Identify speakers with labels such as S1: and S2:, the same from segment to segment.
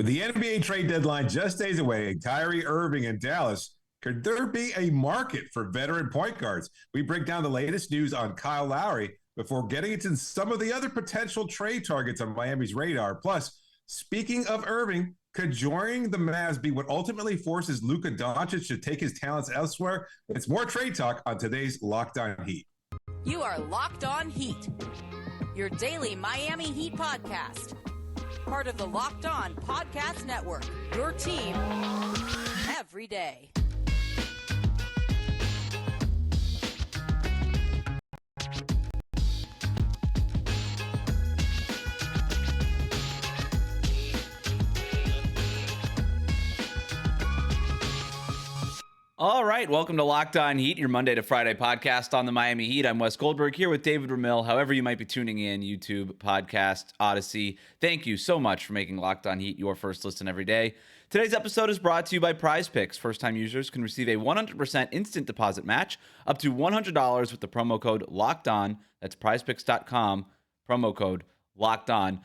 S1: With the NBA trade deadline just days away and Kyrie Irving in Dallas, could there be a market for veteran point guards? We break down the latest news on Kyle Lowry before getting into some of the other potential trade targets on Miami's radar. Plus, speaking of Irving, could joining the Mavs be what ultimately forces Luka Doncic to take his talents elsewhere? It's more trade talk on today's Locked On Heat.
S2: You are Locked On Heat, your daily Miami Heat podcast. Part of the Locked On Podcast Network, your team every day.
S3: All right, welcome to Locked On Heat, your Monday to Friday podcast on the Miami Heat. I'm Wes Goldberg here with David Ramil. However you might be tuning in, YouTube, podcast, Odyssey, thank you so much for making Locked On Heat your first listen every day. Today's episode is brought to you by PrizePicks. First-time users can receive a 100% instant deposit match up to $100 with the promo code LOCKEDON. That's prizepicks.com, promo code LOCKEDON.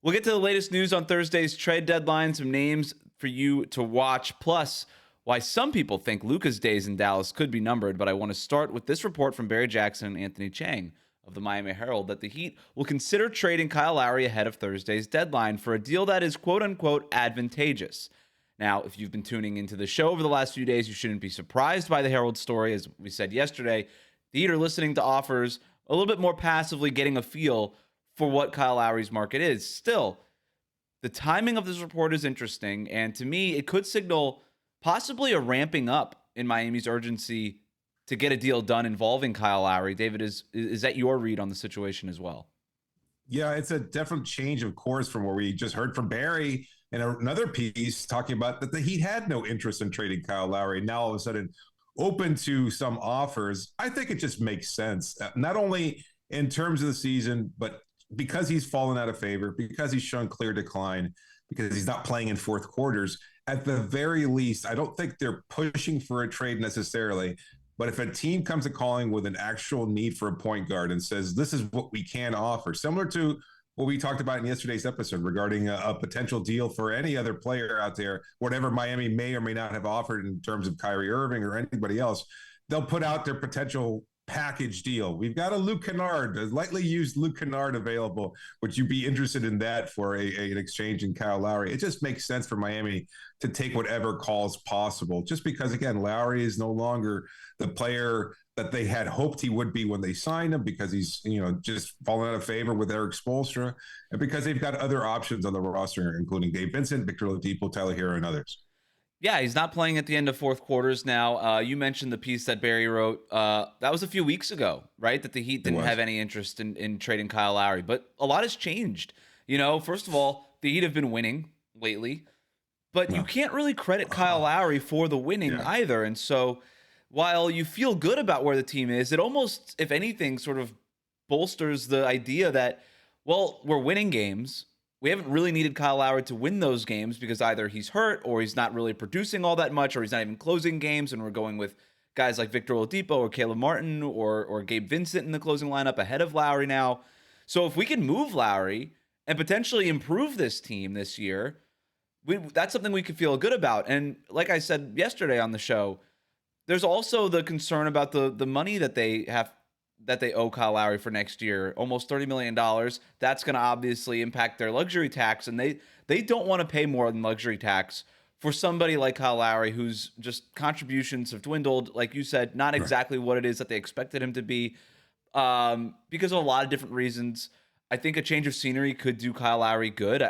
S3: We'll get to the latest news on Thursday's trade deadline, some names for you to watch, plus why some people think Luka's days in Dallas could be numbered, but I want to start with this report from Barry Jackson and Anthony Chang of the Miami Herald that the Heat will consider trading Kyle Lowry ahead of Thursday's deadline for a deal that is quote-unquote advantageous. Now, if you've been tuning into the show over the last few days, you shouldn't be surprised by the Herald story. As we said yesterday, the Heat are listening to offers a little bit more passively, getting a feel for what Kyle Lowry's market is. Still, the timing of this report is interesting, and to me, it could signal possibly a ramping up in Miami's urgency to get a deal done involving Kyle Lowry. David, is that your read on the situation as well?
S1: Yeah, it's a definite change of course from what we just heard from Barry in another piece talking about that the Heat had no interest in trading Kyle Lowry. Now all of a sudden open to some offers. I think it just makes sense, not only in terms of the season, but because he's fallen out of favor, because he's shown clear decline, because he's not playing in fourth quarters. At the very least, I don't think they're pushing for a trade necessarily, but if a team comes to calling with an actual need for a point guard and says, this is what we can offer, similar to what we talked about in yesterday's episode regarding a potential deal for any other player out there, whatever Miami may or may not have offered in terms of Kyrie Irving or anybody else, they'll put out their potential package deal. We've got a Luke Kennard, a lightly used Luke Kennard available. Would you be interested in that for an exchange in Kyle Lowry? It just makes sense for Miami to take whatever calls possible, just because, again, Lowry is no longer the player that they had hoped he would be when they signed him, because he's, just fallen out of favor with Erik Spoelstra, and because they've got other options on the roster, including Gabe Vincent, Victor Oladipo, Tyler Herro, and others.
S3: Yeah, he's not playing at the end of fourth quarters now. You mentioned the piece that Barry wrote. That was a few weeks ago, right? That the Heat didn't have any interest in trading Kyle Lowry. But a lot has changed. First of all, the Heat have been winning lately. But you can't really credit Kyle Lowry for the winning either. And so while you feel good about where the team is, it almost, if anything, sort of bolsters the idea that, well, we're winning games. We haven't really needed Kyle Lowry to win those games because either he's hurt or he's not really producing all that much, or he's not even closing games, and we're going with guys like Victor Oladipo or Caleb Martin or Gabe Vincent in the closing lineup ahead of Lowry now. So if we can move Lowry and potentially improve this team this year, that's something we could feel good about. And like I said yesterday on the show, there's also the concern about the money that they owe Kyle Lowry for next year, almost $30 million. That's going to obviously impact their luxury tax, and they don't want to pay more than luxury tax for somebody like Kyle Lowry, whose just contributions have dwindled, like you said, not exactly what it is that they expected him to be, because of a lot of different reasons. I think a change of scenery could do Kyle Lowry good.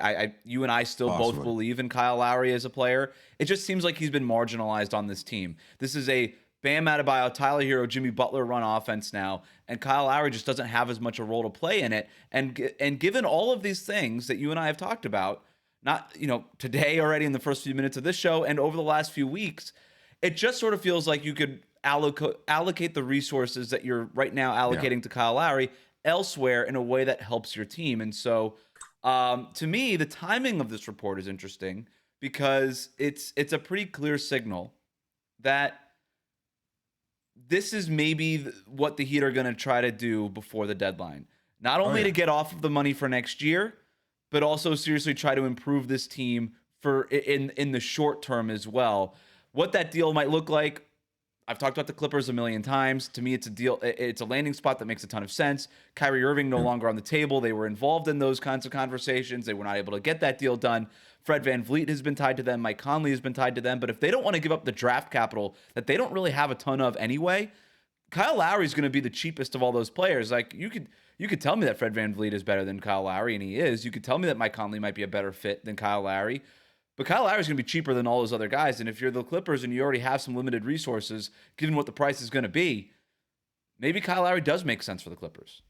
S3: You and I still both believe in Kyle Lowry as a player. It just seems like he's been marginalized on this team. This is a Bam Adebayo, Tyler Herro, Jimmy Butler run offense now, and Kyle Lowry just doesn't have as much a role to play in it. And given all of these things that you and I have talked about, not today already in the first few minutes of this show and over the last few weeks, it just sort of feels like you could allocate the resources that you're right now allocating to Kyle Lowry elsewhere in a way that helps your team. And so to me, the timing of this report is interesting because it's a pretty clear signal that this is maybe what the Heat are going to try to do before the deadline. Not only to get off of the money for next year, but also seriously try to improve this team for in the short term as well. What that deal might look like, I've talked about the Clippers a million times. To me, it's a deal. It's a landing spot that makes a ton of sense. Kyrie Irving no longer on the table. They were involved in those kinds of conversations. They were not able to get that deal done. Fred VanVleet has been tied to them. Mike Conley has been tied to them. But if they don't want to give up the draft capital that they don't really have a ton of anyway, Kyle Lowry is going to be the cheapest of all those players. Like you could tell me that Fred VanVleet is better than Kyle Lowry, and he is. You could tell me that Mike Conley might be a better fit than Kyle Lowry. But Kyle Lowry is going to be cheaper than all those other guys. And if you're the Clippers and you already have some limited resources, given what the price is going to be, maybe Kyle Lowry does make sense for the Clippers.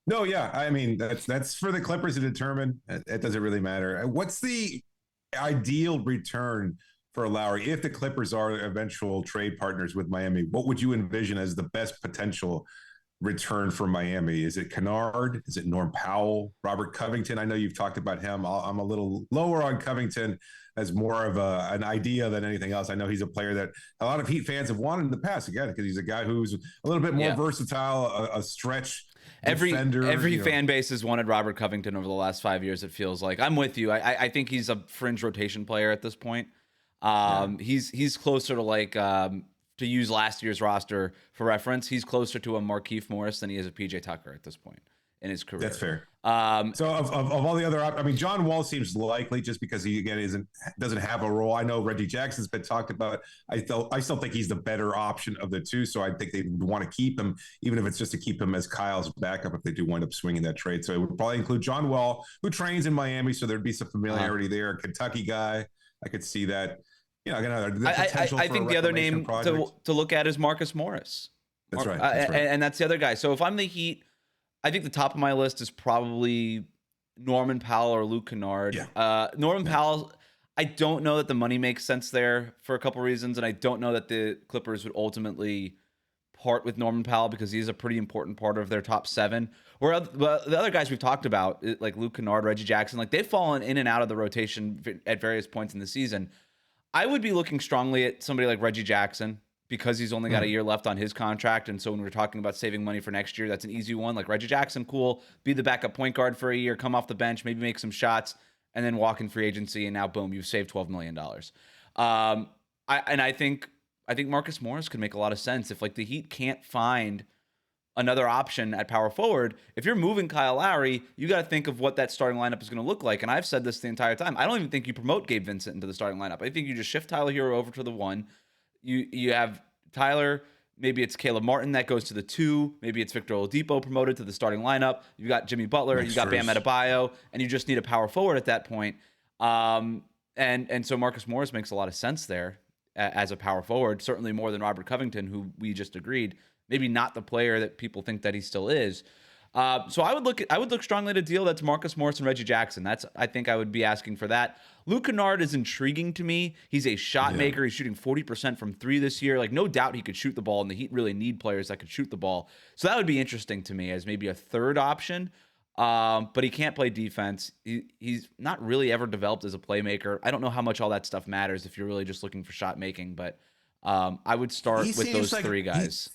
S1: No, yeah. I mean, that's for the Clippers to determine. It doesn't really matter. What's the ideal return for Lowry if the Clippers are eventual trade partners with Miami? What would you envision as the best potential return for Miami? Is it Kennard? Is it Norm Powell? Robert Covington? I know you've talked about him. I'm a little lower on Covington as more of an idea than anything else. I know he's a player that a lot of Heat fans have wanted in the past, again, because he's a guy who's a little bit more versatile, a stretch defender.
S3: Every fan base has wanted Robert Covington over the last 5 years, it feels like. I'm with you. I think he's a fringe rotation player at this point. He's closer to like to use last year's roster for reference, he's closer to a Markieff Morris than he is a PJ Tucker at this point in his career.
S1: That's fair. So of all the other, I mean, John Wall seems likely just because he again doesn't have a role. I know Reggie Jackson's been talked about. I still think he's the better option of the two. So I think they would want to keep him, even if it's just to keep him as Kyle's backup if they do wind up swinging that trade. So it would probably include John Wall, who trains in Miami, so there'd be some familiarity there. Kentucky guy, I could see that. You know, again,
S3: I think the other name to look at is Marcus Morris.
S1: That's right.
S3: And that's the other guy. So if I'm the Heat, I think the top of my list is probably Norman Powell or Luke Kennard. Yeah. Norman Powell, I don't know that the money makes sense there for a couple reasons, and I don't know that the Clippers would ultimately part with Norman Powell because he's a pretty important part of their top seven. Where the other guys we've talked about, like Luke Kennard, Reggie Jackson, like they've fallen in and out of the rotation at various points in the season. I would be looking strongly at somebody like Reggie Jackson because he's only got a year left on his contract. And so when we're talking about saving money for next year, that's an easy one. Like Reggie Jackson, cool. Be the backup point guard for a year, come off the bench, maybe make some shots, and then walk in free agency. And now, boom, you've saved $12 million. I think Marcus Morris could make a lot of sense if like the Heat can't find another option at power forward. If you're moving Kyle Lowry, you got to think of what that starting lineup is going to look like. And I've said this the entire time. I don't even think you promote Gabe Vincent into the starting lineup. I think you just shift Tyler Herro over to the 1. You have Tyler, maybe it's Caleb Martin that goes to the 2. Maybe it's Victor Oladipo promoted to the starting lineup. You got Jimmy Butler, you got Bam Adebayo, and you just need a power forward at that point. And so Marcus Morris makes a lot of sense there as a power forward, certainly more than Robert Covington, who we just agreed. Maybe not the player that people think that he still is. So I would look strongly at a deal that's Marcus Morris and Reggie Jackson. I think I would be asking for that. Luke Kennard is intriguing to me. He's a shot maker. He's shooting 40% from 3 this year. Like, no doubt he could shoot the ball, and the Heat really need players that could shoot the ball. So that would be interesting to me as maybe a third option. But he can't play defense. He's not really ever developed as a playmaker. I don't know how much all that stuff matters if you're really just looking for shot making, but I would start with those 3 guys.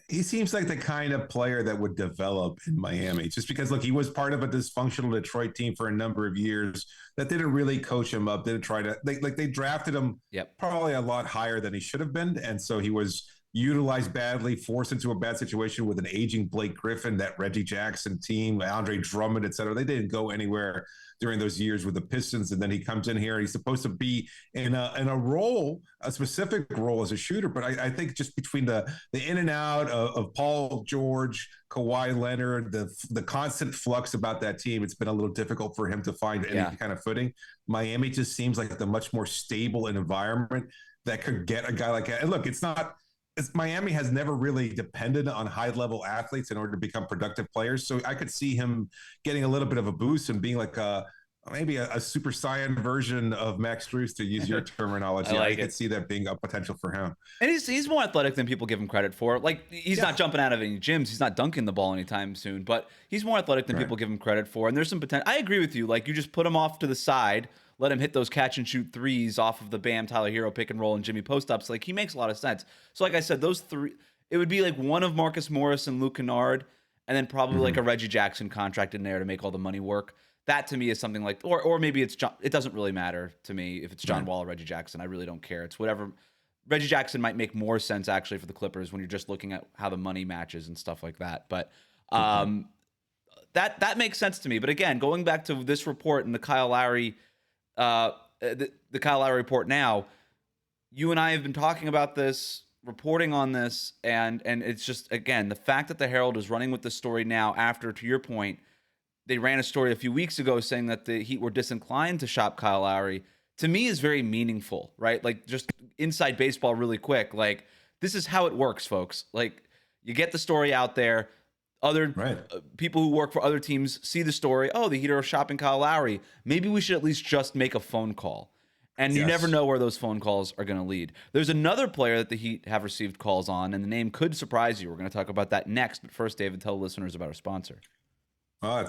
S1: He seems like the kind of player that would develop in Miami, just because, look, he was part of a dysfunctional Detroit team for a number of years that didn't really coach him up, didn't try to they drafted him probably a lot higher than he should have been. And so he was utilized badly, forced into a bad situation with an aging Blake Griffin, that Reggie Jackson team, Andre Drummond, et cetera. They didn't go anywhere during those years with the Pistons. And then he comes in here and he's supposed to be in a role, a specific role as a shooter. But I think just between the in and out of Paul George, Kawhi Leonard, the constant flux about that team, it's been a little difficult for him to find any kind of footing. Miami just seems like the much more stable environment that could get a guy like that. And look, Miami has never really depended on high-level athletes in order to become productive players. So I could see him getting a little bit of a boost and being like maybe a super saiyan version of Max Strus, to use your terminology. I could see that being a potential for him.
S3: And he's more athletic than people give him credit for. Like, he's not jumping out of any gyms. He's not dunking the ball anytime soon. But he's more athletic than people give him credit for. And there's some potential. I agree with you. Like, you just put him off to the side, let him hit those catch and shoot threes off of the Bam, Tyler Herro pick and roll and Jimmy post ups. Like, he makes a lot of sense. So like I said, those 3, it would be like one of Marcus Morris and Luke Kennard, and then probably like a Reggie Jackson contract in there to make all the money work. That to me is something like, or maybe it's John. It doesn't really matter to me if it's John Wall or Reggie Jackson. I really don't care. It's whatever. Reggie Jackson might make more sense actually for the Clippers when you're just looking at how the money matches and stuff like that. But that makes sense to me. But again, going back to this report and the Kyle Lowry, the Kyle Lowry report now, you and I have been talking about this, reporting on this, and it's just, again, the fact that the Herald is running with the story now after, to your point, they ran a story a few weeks ago saying that the Heat were disinclined to shop Kyle Lowry, to me is very meaningful, right? Like, just inside baseball really quick. Like, this is how it works, folks. Like, you get the story out there. Other people who work for other teams see the story. Oh, the Heat are shopping Kyle Lowry. Maybe we should at least just make a phone call. And you never know where those phone calls are going to lead. There's another player that the Heat have received calls on, and the name could surprise you. We're going to talk about that next. But first, David, tell listeners about our sponsor.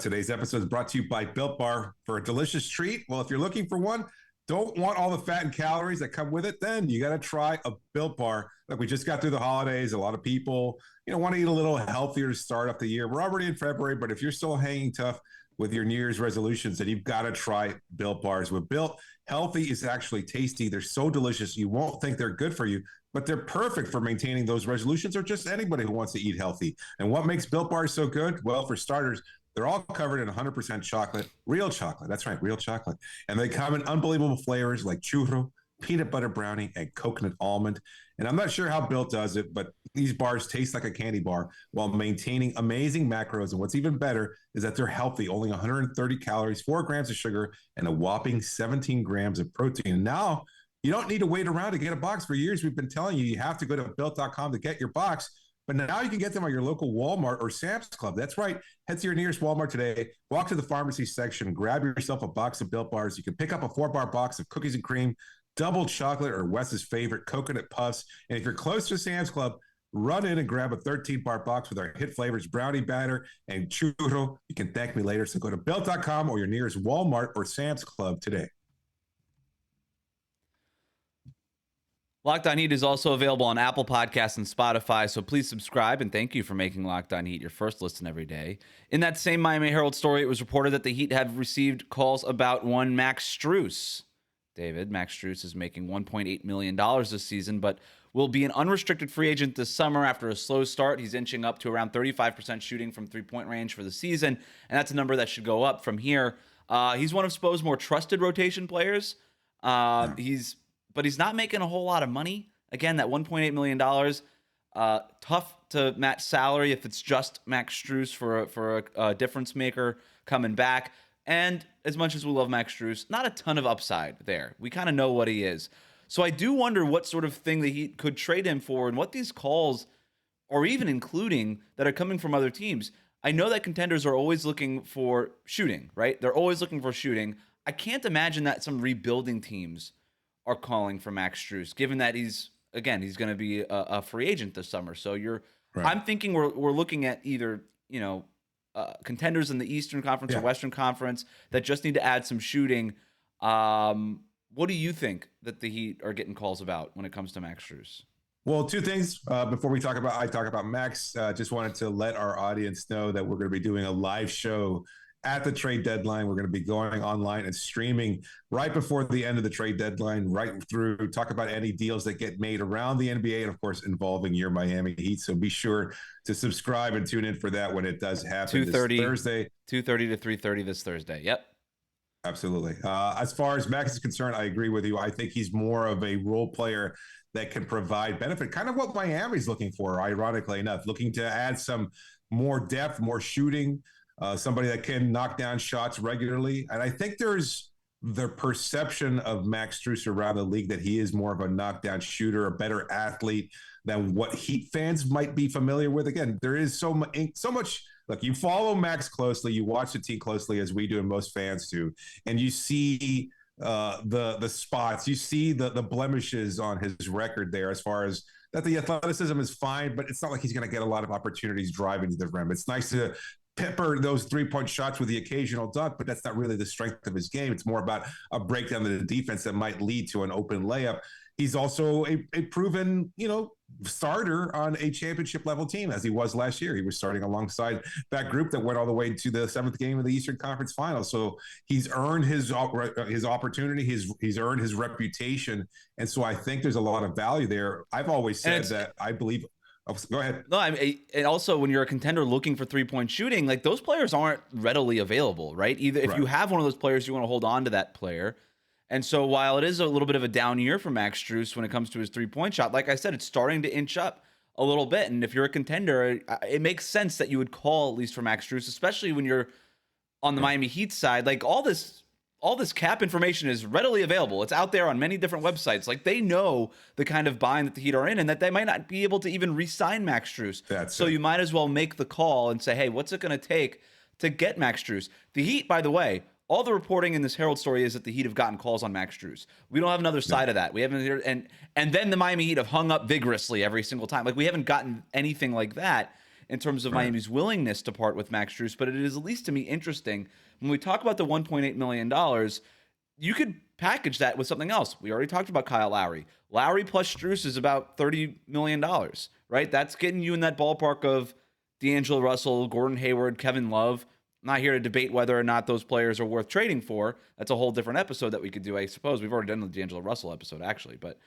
S1: Today's episode is brought to you by Built Bar. For a delicious treat, well, if you're looking for one, don't want all the fat and calories that come with it, then you got to try a Built Bar. Look, we just got through the holidays. A lot of people, want to eat a little healthier to start off the year. We're already in February, but if you're still hanging tough with your New Year's resolutions, then you've got to try Built Bars. With Built, healthy is actually tasty. They're so delicious, you won't think they're good for you, but they're perfect for maintaining those resolutions or just anybody who wants to eat healthy. And what makes Built Bars so good? Well, for starters, they're all covered in 100% chocolate, real chocolate. That's right, real chocolate. And they come in unbelievable flavors like churro, peanut butter brownie, and coconut almond. And I'm not sure how Built does it, but these bars taste like a candy bar while maintaining amazing macros. And what's even better is that they're healthy, only 130 calories, 4 grams of sugar, and a whopping 17 grams of protein. And now you don't need to wait around to get a box. For years, we've been telling you have to go to Built.com to get your box. But now you can get them at your local Walmart or Sam's Club. That's right. Head to your nearest Walmart today. Walk to the pharmacy section. Grab yourself a box of Built Bars. You can pick up a 4-bar box of cookies and cream, double chocolate, or Wes's favorite coconut puffs. And if you're close to Sam's Club, run in and grab a 13-bar box with our hit flavors, brownie batter and churro. You can thank me later. So go to Built.com or your nearest Walmart or Sam's Club today.
S3: Locked On Heat is also available on Apple Podcasts and Spotify, so please subscribe, and thank you for making Locked On Heat your first listen every day. In that same Miami Herald story, it was reported that the Heat have received calls about one Max Strus. David, Max Strus is making $1.8 million this season, but will be an unrestricted free agent this summer after a slow start. He's inching up to around 35% shooting from three-point range for the season, and that's a number that should go up from here. He's one of Spo's more trusted rotation players. But he's not making a whole lot of money. Again, that $1.8 million, tough to match salary if it's just Max Strus for a difference maker coming back. And as much as we love Max Strus, not a ton of upside there. We kind of know what he is. So I do wonder what sort of thing that he could trade him for and what these calls, or even including, that are coming from other teams. I know that contenders are always looking for shooting, right? They're always looking for shooting. I can't imagine that some rebuilding teams are calling for Max Strus, given that he's going to be a free agent this summer. So I'm thinking we're looking at either, contenders in the Eastern Conference or Western Conference that just need to add some shooting. What do you think that the Heat are getting calls about when it comes to Max Strus?
S1: Well, two things before I talk about Max. Just wanted to let our audience know that we're going to be doing a live show at the trade deadline. We're going to be going online and streaming right before the end of the trade deadline, right through, talk about any deals that get made around the NBA and, of course, involving your Miami Heat. So be sure to subscribe and tune in for that when it does happen this Thursday.
S3: 2:30 to 3:30 this Thursday. Yep.
S1: Absolutely. As far as Max is concerned, I agree with you. I think he's more of a role player that can provide benefit, kind of what Miami's looking for, ironically enough, looking to add some more depth, more shooting, somebody that can knock down shots regularly. And I think there's the perception of Max Strus around the league that he is more of a knockdown shooter, a better athlete than what Heat fans might be familiar with. Again, there is so much. Look, you follow Max closely, you watch the team closely, as we do and most fans do, and you see the spots, you see the blemishes on his record there, as far as that the athleticism is fine, but it's not like he's going to get a lot of opportunities driving to the rim. It's nice to pepper those 3-point shots with the occasional dunk, but that's not really the strength of his game. It's more about a breakdown of the defense that might lead to an open layup. He's also a proven, starter on a championship level team, as he was last year. He was starting alongside that group that went all the way to the 7th game of the Eastern Conference Finals. So he's earned his opportunity. He's earned his reputation. And so I think there's a lot of value there. I've always said that I believe. Oh, go ahead.
S3: No, and also when you're a contender looking for 3-point shooting, like those players aren't readily available, right? Either if you have one of those players, you want to hold on to that player. And so while it is a little bit of a down year for Max Strus when it comes to his 3-point shot, like I said, it's starting to inch up a little bit. And if you're a contender, it makes sense that you would call at least for Max Strus, especially when you're on the Miami Heat side. Like all this cap information is readily available. It's out there on many different websites. Like they know the kind of bind that the Heat are in and that they might not be able to even re-sign Max Strus. So you might as well make the call and say, hey, what's it going to take to get Max Strus? The Heat, by the way, all the reporting in this Herald story is that the Heat have gotten calls on Max Strus. We don't have another side of that. We haven't heard, and then the Miami Heat have hung up vigorously every single time. Like we haven't gotten anything like that in terms of Miami's willingness to part with Max Strus, but it is at least to me interesting when we talk about the $1.8 million. You could package that with something else. We already talked about Kyle Lowry. Lowry plus Strus is about $30 million, right? That's getting you in that ballpark of D'Angelo Russell, Gordon Hayward, Kevin Love. I'm not here to debate whether or not those players are worth trading for. That's a whole different episode that we could do, I suppose. We've already done the D'Angelo Russell episode, actually. But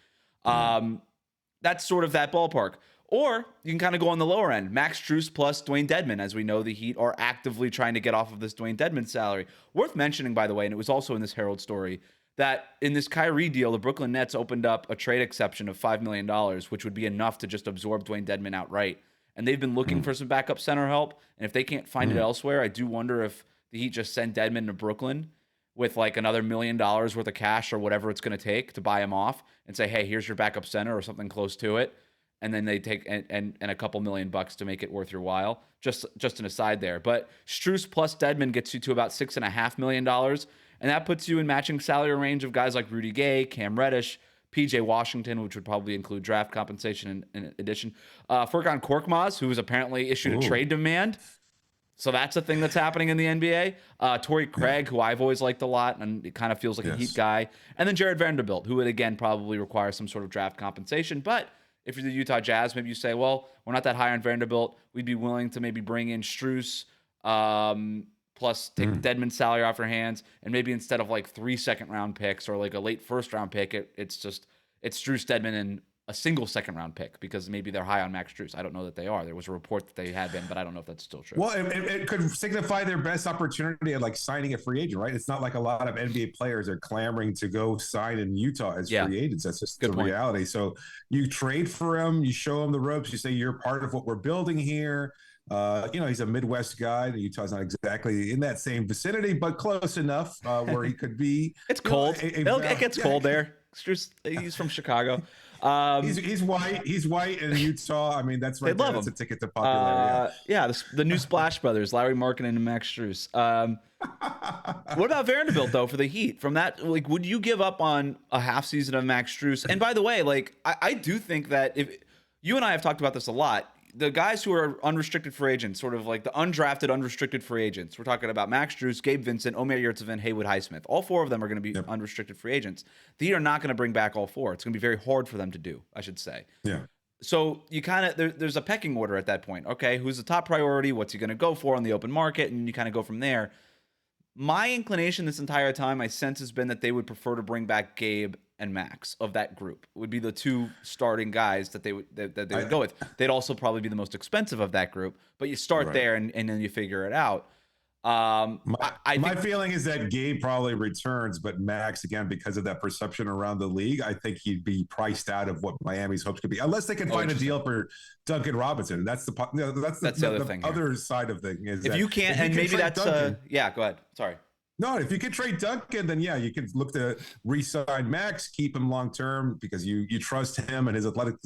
S3: that's sort of that ballpark. Or you can kind of go on the lower end. Max Strus plus Dwayne Dedmon. As we know, the Heat are actively trying to get off of this Dwayne Dedmon salary. Worth mentioning, by the way, and it was also in this Herald story, that in this Kyrie deal, the Brooklyn Nets opened up a trade exception of $5 million, which would be enough to just absorb Dwayne Dedmon outright. And they've been looking for some backup center help. And if they can't find it elsewhere, I do wonder if the Heat just send Dedmon to Brooklyn with like another $1 million worth of cash or whatever it's going to take to buy him off and say, hey, here's your backup center or something close to it. And then they take and a couple $1 million to make it worth your while. Just an aside there. But Strus plus Dedmon gets you to about $6.5 million. And that puts you in matching salary range of guys like Rudy Gay, Cam Reddish, PJ Washington, which would probably include draft compensation in addition. Furkan Korkmaz, who was apparently issued a trade demand. So that's a thing that's happening in the NBA. Torrey Craig, who I've always liked a lot, and it kind of feels like a Heat guy. And then Jared Vanderbilt, who would, again, probably require some sort of draft compensation. But if you're the Utah Jazz, maybe you say, well, we're not that high on Vanderbilt. We'd be willing to maybe bring in Strus, plus take Dedmon's salary off your hands, and maybe instead of like 3 second-round picks or like a late first-round pick, it's Strus, Dedmon, and a single second-round pick because maybe they're high on Max Strus. I don't know that they are. There was a report that they had been, but I don't know if that's still true.
S1: Well, it could signify their best opportunity at like signing a free agent, right? It's not like a lot of NBA players are clamoring to go sign in Utah as free agents. That's just the reality. So you trade for him, you show him the ropes, you say you're part of what we're building here. He's a Midwest guy. Utah's not exactly in that same vicinity, but close enough where he could be.
S3: It's cold. It gets cold there. Strus, he's from Chicago.
S1: He's white. He's white in Utah. I mean, that's right. That's a ticket to popularity.
S3: The new Splash Brothers, Larry Markkinen and Max Strus. What about Vanderbilt though for the Heat? From that, like, would you give up on a half season of Max Strus? And by the way, like, I do think that if you and I have talked about this a lot. The guys who are unrestricted free agents, sort of like the undrafted unrestricted free agents. We're talking about Max Strus, Gabe Vincent, Omer Yurtseven, Haywood Highsmith. All four of them are going to be unrestricted free agents. The Heat are not going to bring back all four. It's going to be very hard for them to do, I should say.
S1: Yeah.
S3: So you kind of there's a pecking order at that point. Okay, who's the top priority? What's he going to go for on the open market? And you kind of go from there. My inclination this entire time, my sense has been that they would prefer to bring back Gabe and Max of that group. Would be the two starting guys that they would go with. They'd also probably be the most expensive of that group, but you start there and then you figure it out.
S1: My feeling is that Gabe probably returns, but Max, again, because of that perception around the league, I think he'd be priced out of what Miami's hopes could be, unless they can find a deal for Duncan Robinson. That's the other thing. Other side of thing is
S3: if you can't, and maybe that's go ahead. Sorry.
S1: No, if you can trade Duncan, then you can look to re-sign Max, keep him long term because you trust him and his athletic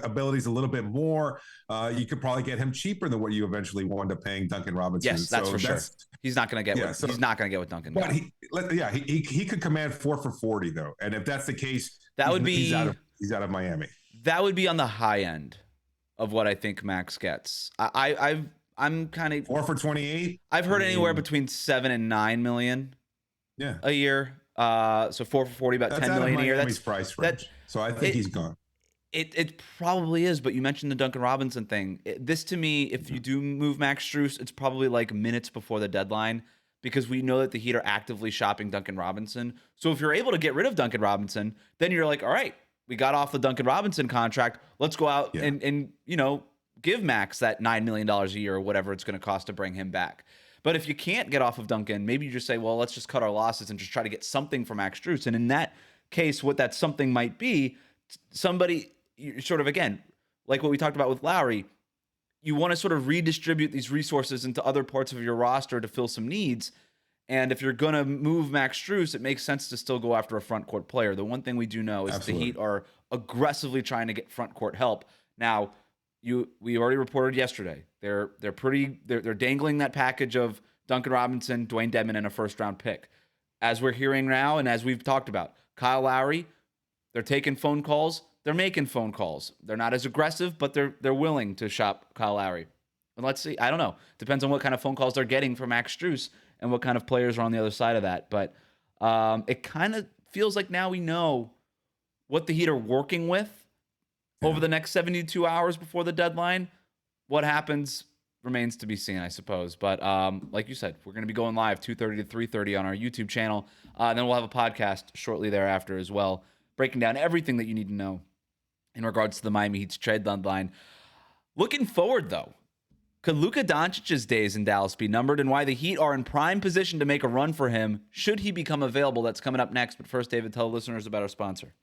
S1: abilities a little bit more. You could probably get him cheaper than what you eventually wound up paying Duncan Robinson.
S3: Yes, that's for sure. He's not going to get he's not going to get what Duncan got.
S1: But he could command 4 for 40 though, and if that's the case, he's out of Miami.
S3: That would be on the high end of what I think Max gets. I'm kind of
S1: 4 for 28.
S3: I've heard anywhere between 7 and 9 million a year. So 4 for 40, about 10 million a year.
S1: That's price range. So I think he's gone.
S3: It probably is, but you mentioned the Duncan Robinson thing. This to me, if you do move Max Strus, it's probably like minutes before the deadline, because we know that the Heat are actively shopping Duncan Robinson. So if you're able to get rid of Duncan Robinson, then you're like, all right, we got off the Duncan Robinson contract. Let's go out and give Max that $9 million a year or whatever it's going to cost to bring him back. But if you can't get off of Duncan, maybe you just say, well, let's just cut our losses and just try to get something from Max Strus. And in that case, what that something might be, somebody sort of, again, like what we talked about with Lowry, you want to sort of redistribute these resources into other parts of your roster to fill some needs. And if you're going to move Max Strus, it makes sense to still go after a front court player. The one thing we do know is the Heat are aggressively trying to get front court help. Now, we already reported yesterday, they're dangling that package of Duncan Robinson, Dwayne Dedmon, and a first-round pick. As we're hearing now, and as we've talked about, Kyle Lowry, they're taking phone calls. They're making phone calls. They're not as aggressive, but they're willing to shop Kyle Lowry. And let's see. I don't know. Depends on what kind of phone calls they're getting from Max Strus and what kind of players are on the other side of that. But it kind of feels like now we know what the Heat are working with over the next 72 hours before the deadline. What happens remains to be seen, I suppose. But like you said, we're going to be going live 2:30 to 3:30 on our YouTube channel. Then we'll have a podcast shortly thereafter as well, breaking down everything that you need to know in regards to the Miami Heat's trade deadline. Looking forward, though, could Luka Doncic's days in Dallas be numbered, and why the Heat are in prime position to make a run for him should he become available? That's coming up next. But first, David, tell listeners about our sponsor.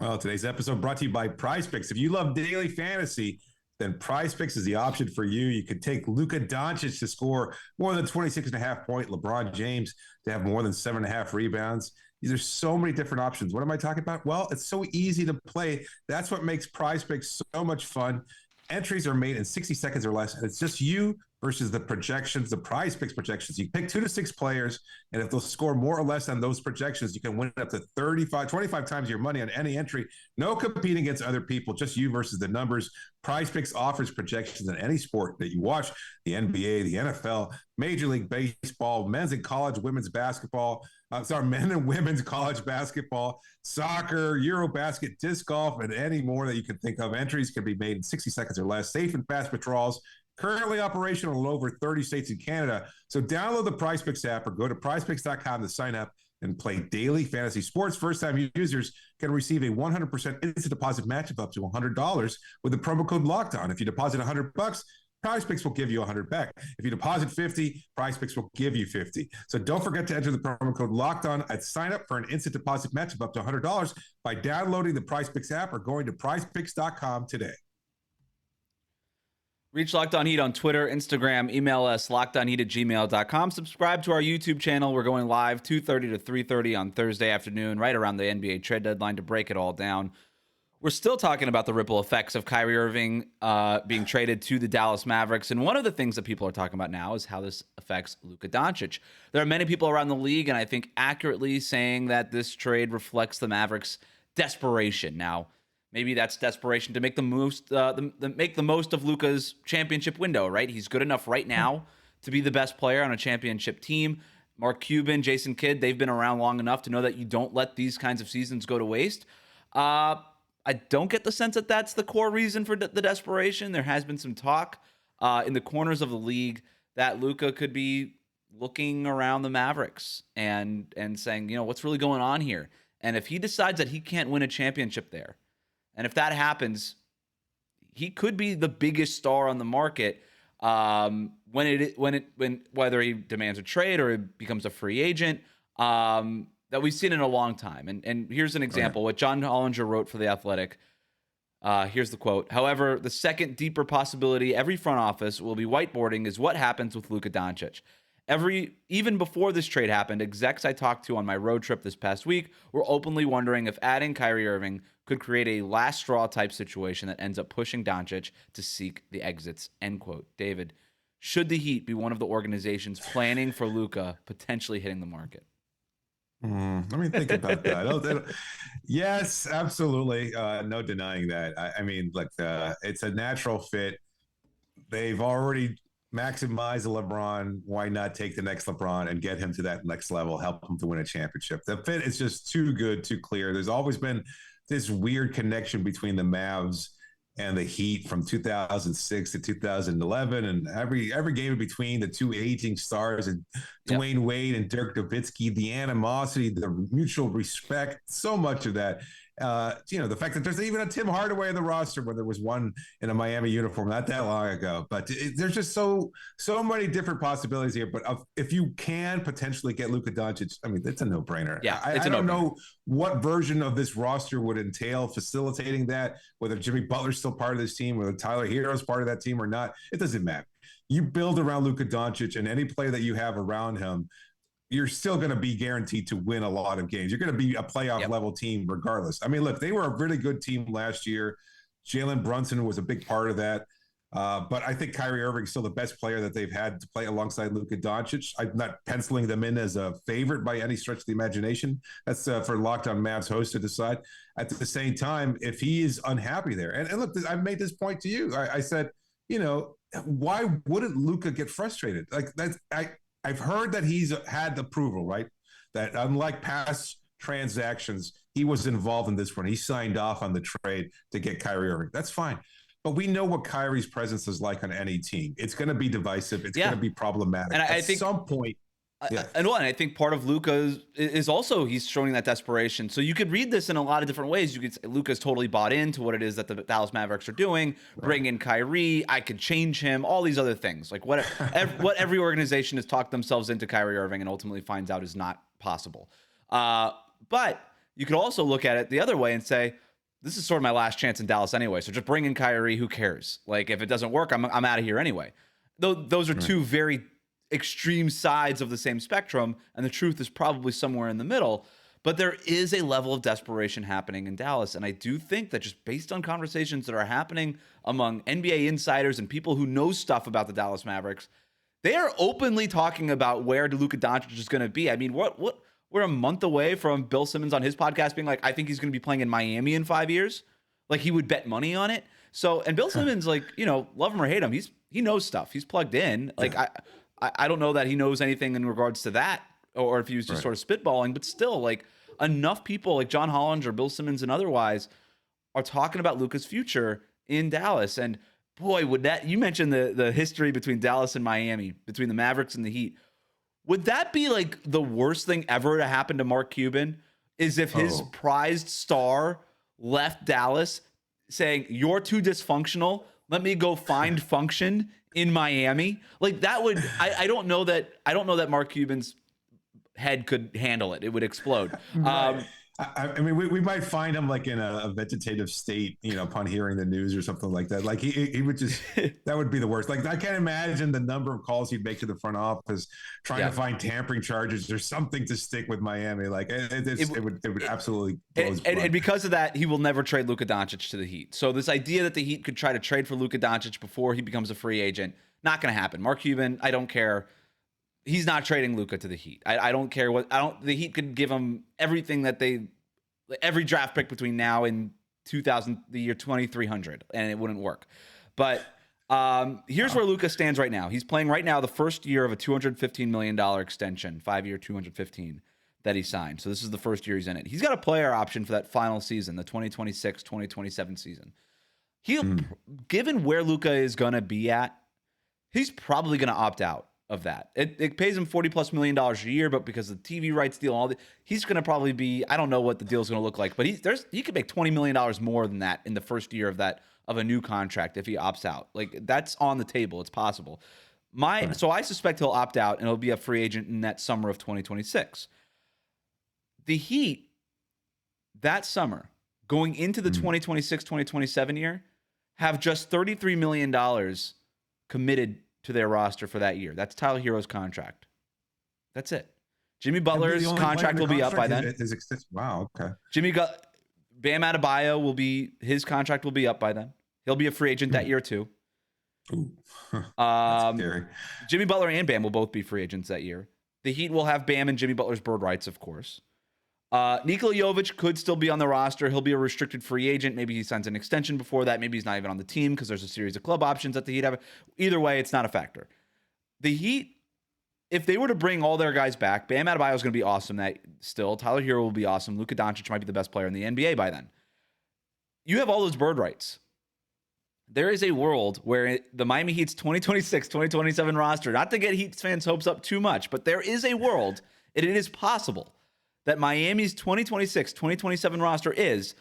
S1: Well, today's episode brought to you by PrizePicks. If you love daily fantasy, then PrizePicks is the option for you. You could take Luka Doncic to score more than 26.5 points, LeBron James to have more than 7.5 rebounds. These are so many different options. What am I talking about? Well, it's so easy to play. That's what makes PrizePicks so much fun. Entries are made in 60 seconds or less, and it's just you versus the projections, the PrizePicks projections. You pick 2 to 6 players, and if they'll score more or less on those projections, you can win up to 25 times your money on any entry. No competing against other people, just you versus the numbers. PrizePicks offers projections in any sport that you watch: the NBA, the NFL, Major League Baseball, men's and college women's basketball, men and women's college basketball, soccer, Eurobasket, disc golf, and any more that you can think of. Entries can be made in 60 seconds or less. Safe and fast withdrawals. Currently operational in over 30 states in Canada. So download the PrizePicks app or go to prizepicks.com to sign up and play daily fantasy sports. First-time users can receive a 100% instant deposit match of up to $100 with the promo code LOCKEDON. If you deposit $100, PrizePicks will give you $100 back. If you deposit $50, PrizePicks will give you $50. So don't forget to enter the promo code LOCKEDON and sign up for an instant deposit match of up to $100 by downloading the PrizePicks app or going to prizepicks.com today.
S3: Reach Locked On Heat on Twitter, Instagram, email us, lockedonheat@gmail.com. Subscribe to our YouTube channel. We're going live 2:30 to 3:30 on Thursday afternoon, right around the NBA trade deadline, to break it all down. We're still talking about the ripple effects of Kyrie Irving being traded to the Dallas Mavericks. And one of the things that people are talking about now is how this affects Luka Doncic. There are many people around the league, and I think accurately, saying that this trade reflects the Mavericks' desperation. Now, maybe that's desperation to make the most of Luka's championship window, right? He's good enough right now to be the best player on a championship team. Mark Cuban, Jason Kidd, they've been around long enough to know that you don't let these kinds of seasons go to waste. I don't get the sense that that's the core reason for the desperation. There has been some talk in the corners of the league that Luka could be looking around the Mavericks and saying, what's really going on here? And if he decides that he can't win a championship there, and if that happens, he could be the biggest star on the market whether he demands a trade or he becomes a free agent. That we've seen in a long time. And here's an example, what John Hollinger wrote for The Athletic. Here's the quote. However, the second deeper possibility every front office will be whiteboarding is what happens with Luka Doncic. Even before this trade happened, execs I talked to on my road trip this past week were openly wondering if adding Kyrie Irving could create a last straw type situation that ends up pushing Doncic to seek the exits, end quote. David, should the Heat be one of the organizations planning for Luka potentially hitting the market?
S1: Let me think about that. Yes, absolutely. No denying that. I mean, look, it's a natural fit. They've already maximize the LeBron. Why not take the next LeBron and get him to that next level, help him to win a championship? The fit is just too good, too clear. There's always been this weird connection between the Mavs and the Heat from 2006 to 2011, and every game in between, the two aging stars and Dwayne Wade and Dirk Nowitzki, the animosity, the mutual respect, so much of that. The fact that there's even a Tim Hardaway in the roster when there was one in a Miami uniform not that long ago. But there's just so many different possibilities here. But if you can potentially get Luka Doncic, I mean, it's a no-brainer.
S3: Yeah,
S1: I don't know what version of this roster would entail facilitating that, whether Jimmy Butler's still part of this team, whether Tyler Herro's part of that team or not. It doesn't matter. You build around Luka Doncic, and any player that you have around him, you're still going to be guaranteed to win a lot of games. You're going to be a playoff level team regardless. I mean, look, they were a really good team last year. Jalen Brunson was a big part of that. But I think Kyrie Irving is still the best player that they've had to play alongside Luka Doncic. I'm not penciling them in as a favorite by any stretch of the imagination. That's for Locked On Mavs host to decide. At the same time, if he is unhappy there, and look, I've made this point to you. I said, why wouldn't Luka get frustrated? Like I've heard that he's had approval, right? That unlike past transactions, he was involved in this one. He signed off on the trade to get Kyrie Irving. That's fine. But we know what Kyrie's presence is like on any team. It's going to be divisive. It's going to be problematic.
S3: And I
S1: think at some point.
S3: And I think part of Luka is also he's showing that desperation. So you could read this in a lot of different ways. You could say Luka's totally bought into what it is that the Dallas Mavericks are doing. Bring in Kyrie. I could change him. All these other things, like what every organization has talked themselves into Kyrie Irving and ultimately finds out is not possible. But you could also look at it the other way and say, this is sort of my last chance in Dallas anyway. So just bring in Kyrie. Who cares? Like if it doesn't work, I'm out of here anyway. Those are two very extreme sides of the same spectrum, and the truth is probably somewhere in the middle. But there is a level of desperation happening in Dallas, and I do think that just based on conversations that are happening among NBA insiders and people who know stuff about the Dallas Mavericks, they are openly talking about where Luka Doncic is going to be. I mean, we're a month away from Bill Simmons on his podcast being like, I think he's going to be playing in Miami in 5 years. Like he would bet money on it. So, and Bill Simmons, like, love him or hate him, he knows stuff. He's plugged in. Like I don't know that he knows anything in regards to that, or if he was just sort of spitballing, but still, like, enough people like John Hollinger, Bill Simmons, and otherwise are talking about Luka's future in Dallas. And boy, you mentioned the history between Dallas and Miami, between the Mavericks and the Heat. Would that be like the worst thing ever to happen to Mark Cuban? Is if his prized star left Dallas saying, you're too dysfunctional, let me go find function in Miami? Like that would, I don't know that Mark Cuban's head could handle it. It would explode.
S1: Right. I mean, we might find him like in a vegetative state, upon hearing the news or something like that. Like he would just, that would be the worst. Like I can't imagine the number of calls he'd make to the front office trying to find tampering charges or something to stick with Miami. Like it would absolutely blow his blood.
S3: And because of that, he will never trade Luka Doncic to the Heat. So this idea that the Heat could try to trade for Luka Doncic before he becomes a free agent, not going to happen. Mark Cuban, I don't care. He's not trading Luka to the Heat. I don't care the Heat could give him everything that every draft pick between now and the year 2300, and it wouldn't work. But here's where Luka stands right now. He's playing right now the first year of a $215 million extension, 5-year, 215 that he signed. So this is the first year he's in it. He's got a player option for that final season, the 2026-2027 season. Given where Luka is going to be at, he's probably going to opt out of that. It pays him $40+ million a year, but because of the TV rights deal, he's going to probably be, I don't know what the deal is going to look like, but he could make $20 million more than that in the first year of a new contract if he opts out. Like that's on the table. It's possible. So I suspect he'll opt out and he'll be a free agent in that summer of 2026. The Heat that summer going into the 2026-2027 year have just $33 million committed to their roster for that year. That's Tyler Herro's contract. That's it. Jimmy Butler's contract will be up by then.
S1: Wow, okay.
S3: Bam Adebayo his contract will be up by then. He'll be a free agent that year too.
S1: Ooh. That's scary.
S3: Jimmy Butler and Bam will both be free agents that year. The Heat will have Bam and Jimmy Butler's bird rights, of course. Nikola Jovic could still be on the roster. He'll be a restricted free agent. Maybe he signs an extension before that. Maybe he's not even on the team because there's a series of club options that the Heat have. Either way, it's not a factor. the Heat, if they were to bring all their guys back, Bam Adebayo is going to be awesome. That still, Tyler Herro will be awesome. Luka Doncic might be the best player in the NBA by then. You have all those bird rights. There is a world where the Miami Heat's 2026, 2027 roster, not to get Heat fans' hopes up too much, but there is a world, and it is possible, that Miami's 2026, 2027 roster is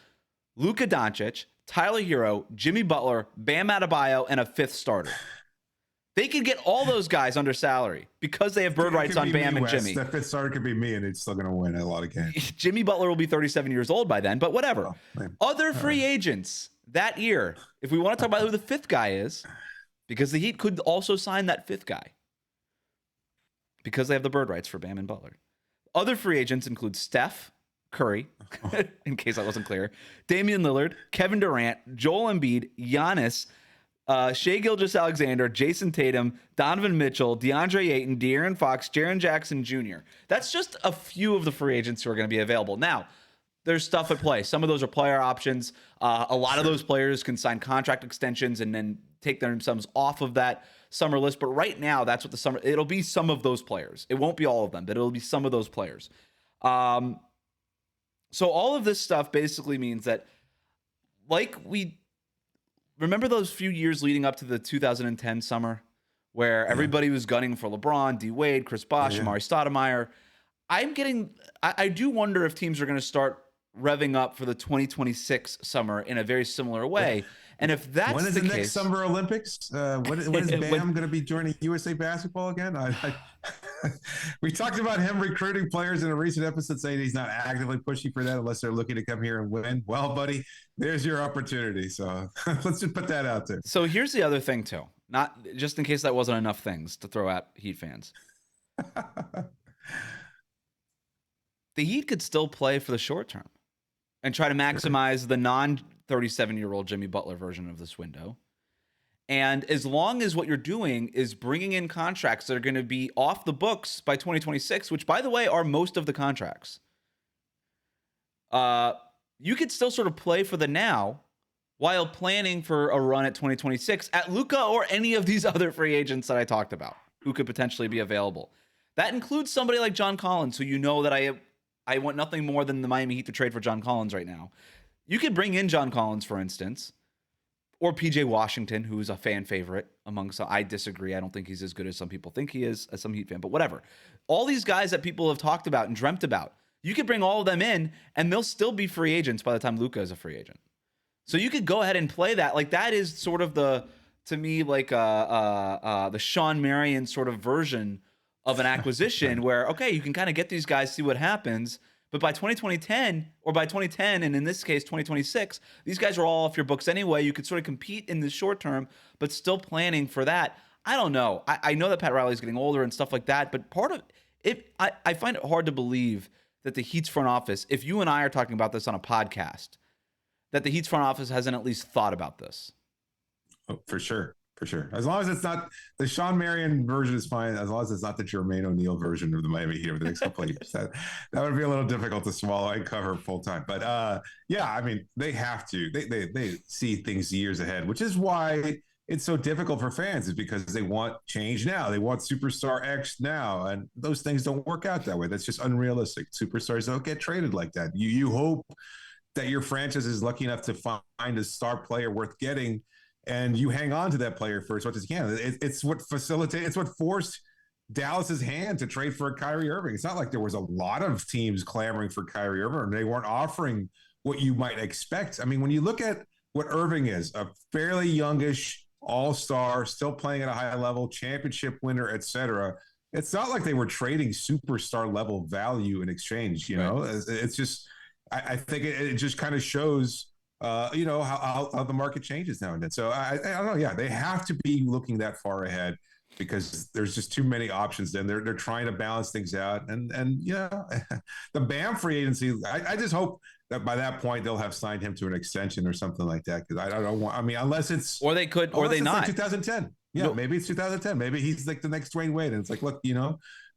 S3: Luka Doncic, Tyler Herro, Jimmy Butler, Bam Adebayo, and a fifth starter. They could get all those guys under salary because they have bird rights on Bam and Jimmy.
S1: That fifth starter could be me, and it's still going to win a lot of games.
S3: Jimmy Butler will be 37 years old by then, but whatever. Other free agents that year, if we want to talk about who the fifth guy is, because the Heat could also sign that fifth guy because they have the bird rights for Bam and Butler. Other free agents include Steph Curry, in case I wasn't clear, Damian Lillard, Kevin Durant, Joel Embiid, Giannis, Shai Gilgeous-Alexander, Jason Tatum, Donovan Mitchell, DeAndre Ayton, De'Aaron Fox, Jaren Jackson Jr. That's just a few of the free agents who are going to be available. Now, there's stuff at play. Some of those are player options. A lot of those players can sign contract extensions and then take themselves off of that summer list. But right now, that's what it'll be some of those players. It won't be all of them, but it'll be some of those players. So all of this stuff basically means that, remember those few years leading up to the 2010 summer where everybody was gunning for LeBron, D Wade, Chris Bosh, Amari Stoudemire? I do wonder if teams are going to start revving up for the 2026 summer in a very similar way. And if that's
S1: when is
S3: the
S1: next
S3: case,
S1: Summer Olympics? When is Bam going to be joining USA Basketball again? We talked about him recruiting players in a recent episode, saying he's not actively pushing for that unless they're looking to come here and win. Well, buddy, there's your opportunity. So let's just put that out there.
S3: So here's the other thing too, not just in case that wasn't enough things to throw at Heat fans. The Heat could still play for the short term and try to maximize the non-37-year-old Jimmy Butler version of this window. And as long as what you're doing is bringing in contracts that are going to be off the books by 2026, which, by the way, are most of the contracts, you could still sort of play for the now while planning for a run at 2026 at Luka or any of these other free agents that I talked about who could potentially be available. That includes somebody like John Collins, who you know that I want nothing more than the Miami Heat to trade for John Collins right now. You could bring in John Collins, for instance, or PJ Washington, who is a fan favorite among some. I disagree. I don't think he's as good as some people think he is, as some Heat fan, but whatever. All these guys that people have talked about and dreamt about, you could bring all of them in, and they'll still be free agents by the time Luka is a free agent. So you could go ahead and play that. Like, that is sort of the Sean Marion sort of version of an acquisition where, okay, you can kind of get these guys, see what happens. But by 2010, and in this case, 2026, these guys are all off your books anyway. You could sort of compete in the short term, but still planning for that. I don't know. I know that Pat Riley's getting older and stuff like that, but part of it, I find it hard to believe that the Heat's front office, if you and I are talking about this on a podcast, that the Heat's front office hasn't at least thought about this.
S1: Oh, for sure. For sure. As long as it's not the Sean Marion version is fine. As long as it's not the Jermaine O'Neal version of the Miami Heat over the next couple of years. That would be a little difficult to swallow and cover full time. But I mean, they have to. They see things years ahead, which is why it's so difficult for fans, is because they want change now. They want superstar X now. And those things don't work out that way. That's just unrealistic. Superstars don't get traded like that. You hope that your franchise is lucky enough to find a star player worth getting, and you hang on to that player for as much as you can. It's what forced Dallas's hand to trade for Kyrie Irving. It's not like there was a lot of teams clamoring for Kyrie Irving, and they weren't offering what you might expect. I mean, when you look at what Irving is, a fairly youngish all-star, still playing at a high level, championship winner, et cetera, it's not like they were trading superstar level value in exchange. You know, it's just, I think it just kind of shows how the market changes now and then. So I don't know. Yeah, they have to be looking that far ahead because there's just too many options. Then they're trying to balance things out. And the BAM free agency, I just hope that by that point they'll have signed him to an extension or something like that. Because I don't want. I mean, unless it's
S3: or they could or they not.
S1: Like 2010. Yeah, nope. Maybe it's 2010. Maybe he's like the next Dwayne Wade, and it's like, look,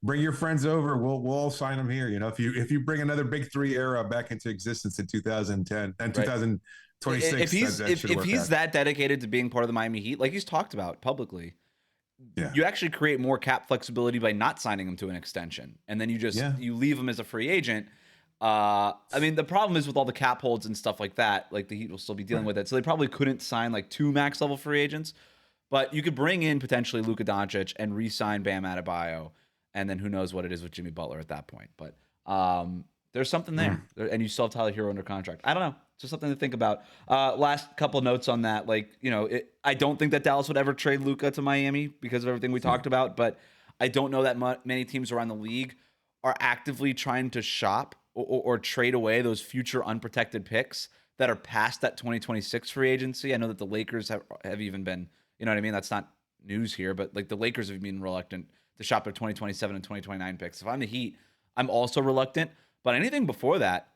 S1: bring your friends over. We'll all sign them here. If you bring another Big Three era back into existence in 2010 and 2026,
S3: if he's that dedicated to being part of the Miami Heat, like he's talked about publicly, you actually create more cap flexibility by not signing him to an extension, and then you leave him as a free agent. I mean, the problem is with all the cap holds and stuff like that, like the Heat will still be dealing with it, so they probably couldn't sign like 2 max level free agents. But you could bring in potentially Luka Doncic and re-sign Bam Adebayo, and then who knows what it is with Jimmy Butler at that point. But there's something there, and you still have Tyler Herro under contract. I don't know. It's just something to think about. Last couple notes on that. Like, I don't think that Dallas would ever trade Luka to Miami because of everything we talked about, but I don't know that many teams around the league are actively trying to shop or trade away those future unprotected picks that are past that 2026 free agency. I know that the Lakers have even been, you know what I mean? That's not news here, but like the Lakers have been reluctant to shop their 2027 and 2029 picks. If I'm the Heat, I'm also reluctant, but anything before that,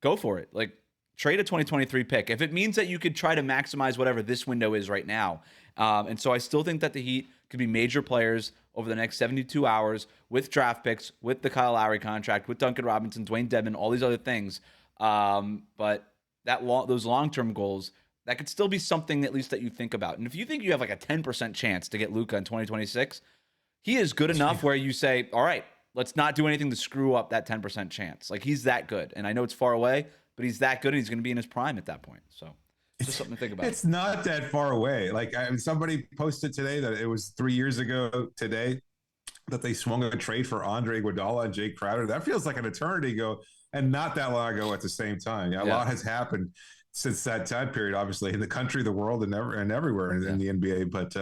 S3: go for it. Like, trade a 2023 pick. If it means that you could try to maximize whatever this window is right now. And so I still think that the Heat could be major players over the next 72 hours with draft picks, with the Kyle Lowry contract, with Duncan Robinson, Dwayne Dedmon, all these other things. But those long-term goals, that could still be something at least that you think about. And if you think you have like a 10% chance to get Luka in 2026, he is good enough where you say, all right, let's not do anything to screw up that 10% chance. Like, he's that good. And I know it's far away, but he's that good and he's going to be in his prime at that point. So it's just something to think about.
S1: It's not that far away. Like, somebody posted today that it was 3 years ago today that they swung a trade for Andre Iguodala and Jay Crowder. That feels like an eternity ago, and not that long ago at the same time. A lot has happened since that time period, obviously, in the country, the world, and everywhere in the NBA. But,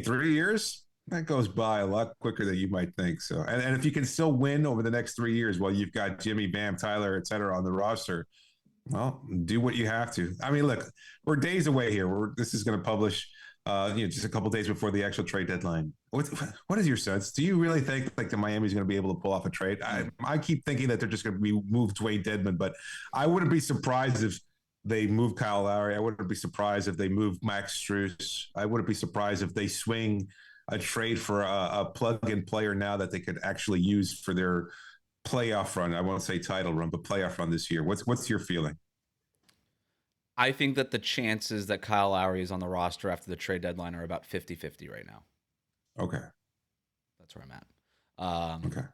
S1: 3 years, that goes by a lot quicker than you might think. So, and if you can still win over the next 3 years while you've got Jimmy, Bam, Tyler, et cetera, on the roster, well, do what you have to. I mean, look, we're days away here. This is going to publish, just a couple days before the actual trade deadline. What is your sense? Do you really think like the Miami's going to be able to pull off a trade? I keep thinking that they're just going to move Dwayne Dedmon, but I wouldn't be surprised if they move Kyle Lowry. I wouldn't be surprised if they move Max Strus. I wouldn't be surprised if they swing a trade for a plug-in player now that they could actually use for their playoff run. I won't say title run, but playoff run this year. What's your feeling?
S3: I think that the chances that Kyle Lowry is on the roster after the trade deadline are about 50-50 right now.
S1: Okay.
S3: That's where I'm at.
S1: Okay.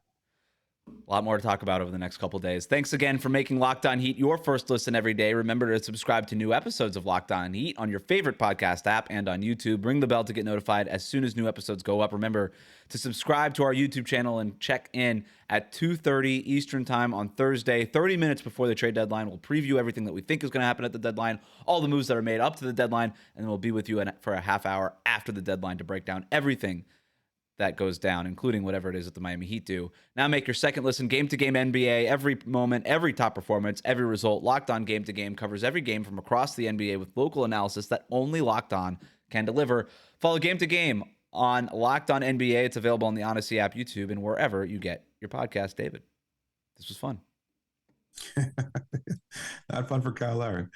S3: A lot more to talk about over the next couple of days. Thanks again for making Locked On Heat your first listen every day. Remember to subscribe to new episodes of Locked On Heat on your favorite podcast app and on YouTube. Ring the bell to get notified as soon as new episodes go up. Remember to subscribe to our YouTube channel and check in at 2:30 Eastern Time on Thursday, 30 minutes before the trade deadline. We'll preview everything that we think is going to happen at the deadline, all the moves that are made up to the deadline, and then we'll be with you for a half hour after the deadline to break down everything that goes down, including whatever it is that the Miami Heat do. Now make your second listen game-to-game NBA. Every moment, every top performance, every result. Locked On Game to Game covers every game from across the NBA with local analysis that only Locked On can deliver. Follow Game to Game on Locked On NBA. It's available on the Odyssey app, YouTube, and wherever you get your podcast. David, this was fun.
S1: Not fun for Kyle Lowry.